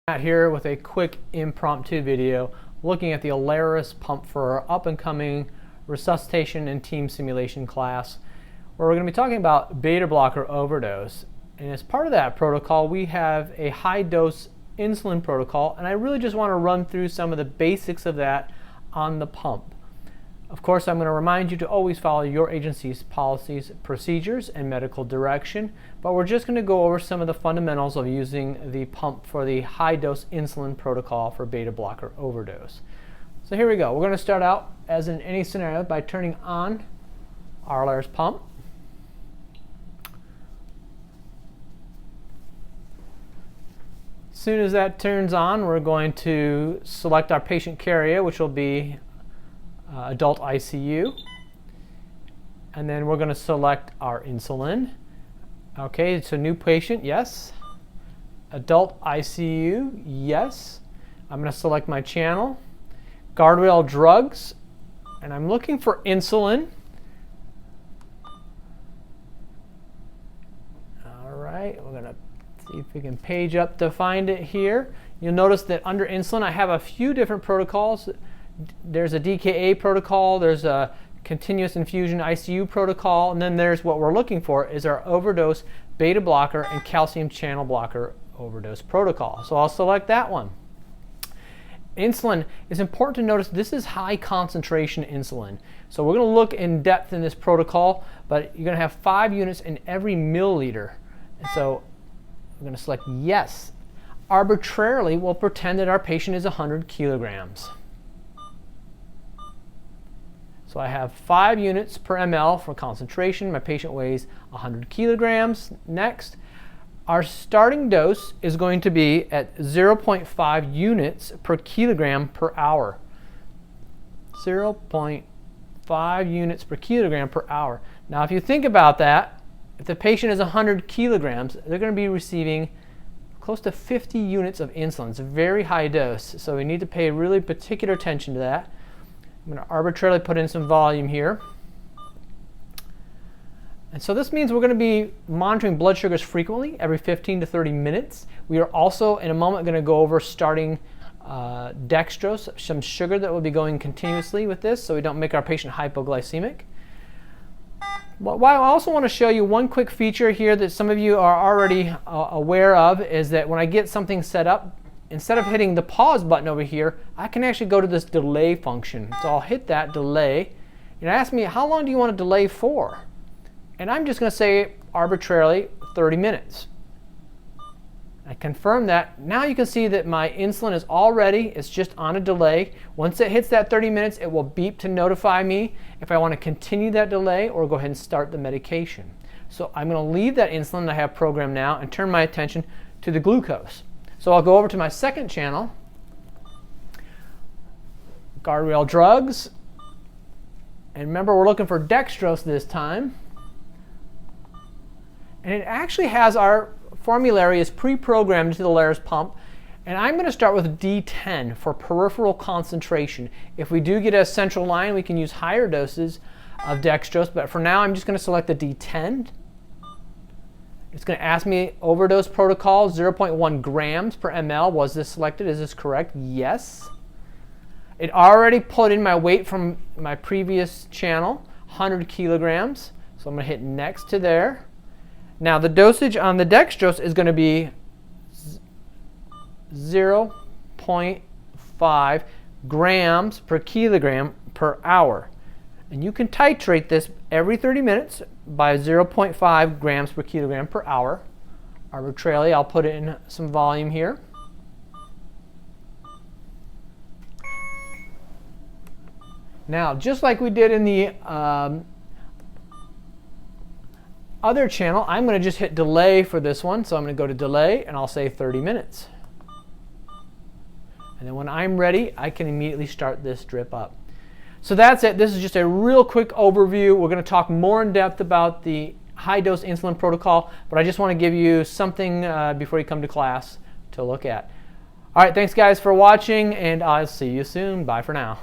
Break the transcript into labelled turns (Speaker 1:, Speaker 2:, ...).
Speaker 1: Out here with a quick impromptu video looking at the Alaris pump for our up-and-coming resuscitation and team simulation class, where we're going to be talking about beta blocker overdose. And as part of that protocol, we have a high-dose insulin protocol, and I really just want to run through some of the basics of that on the pump. Of course, I'm going to remind you to always follow your agency's policies, procedures, and medical direction, but we're just going to go over some of the fundamentals of using the pump for the high-dose insulin protocol for beta blocker overdose. So here we go. We're going to start out, as in any scenario, by turning on our Alaris pump. As soon as that turns on, we're going to select our patient care area, which will be adult ICU, and then we're going to select our insulin. Okay, it's a new patient, yes. Adult ICU, yes. I'm going to select my channel. Guardrail drugs, and I'm looking for insulin. All right, we're going to see if we can page up to find it here. You'll notice that under insulin I have a few different protocols. There's a DKA protocol, there's a continuous infusion ICU protocol, and then there's what we're looking for is our overdose beta blocker and calcium channel blocker overdose protocol. So I'll select that one. Insulin, it's important to notice this is high concentration insulin. So we're going to look in depth in this protocol, but you're going to have 5 units in every milliliter. And so we're going to select yes. Arbitrarily, we'll pretend that our patient is 100 kilograms. So I have 5 units per ml for concentration. My patient weighs 100 kilograms. Next, our starting dose is going to be at 0.5 units per kilogram per hour. 0.5 units per kilogram per hour. Now, if you think about that, if the patient is 100 kilograms, they're going to be receiving close to 50 units of insulin. It's a very high dose, so we need to pay really particular attention to that. I'm going to arbitrarily put in some volume here. And so this means we're going to be monitoring blood sugars frequently, every 15 to 30 minutes. We are also, in a moment, going to go over starting dextrose, some sugar that will be going continuously with this so we don't make our patient hypoglycemic. But what I also want to show you one quick feature here that some of you are already aware of is that when I get something set up, instead of hitting the pause button over here, I can actually go to this delay function. So I'll hit that delay, and ask me, how long do you want to delay for? And I'm just going to say arbitrarily 30 minutes. I confirm that. Now you can see that my insulin is all ready. It's just on a delay. Once it hits that 30 minutes, it will beep to notify me if I want to continue that delay or go ahead and start the medication. So I'm going to leave that insulin that I have programmed now and turn my attention to the glucose. So I'll go over to my second channel, guardrail drugs, and remember we're looking for dextrose this time. And it actually has our formulary is pre-programmed to the Alaris pump, and I'm going to start with D10 for peripheral concentration. If we do get a central line, we can use higher doses of dextrose, but for now I'm just going to select the D10. It's going to ask me overdose protocol, 0.1 grams per ml. Was this selected? Is this correct? Yes. It already put in my weight from my previous channel, 100 kilograms. So I'm going to hit next to there. Now the dosage on the dextrose is going to be 0.5 grams per kilogram per hour. And you can titrate this every 30 minutes by 0.5 grams per kilogram per hour. Arbitrarily, I'll put in some volume here. Now, just like we did in the other channel, I'm going to just hit delay for this one. So I'm going to go to delay, and I'll say 30 minutes. And then when I'm ready, I can immediately start this drip up. So that's it. This is just a real quick overview. We're going to talk more in depth about the high-dose insulin protocol, but I just want to give you something before you come to class to look at. All right, thanks guys for watching, and I'll see you soon. Bye for now.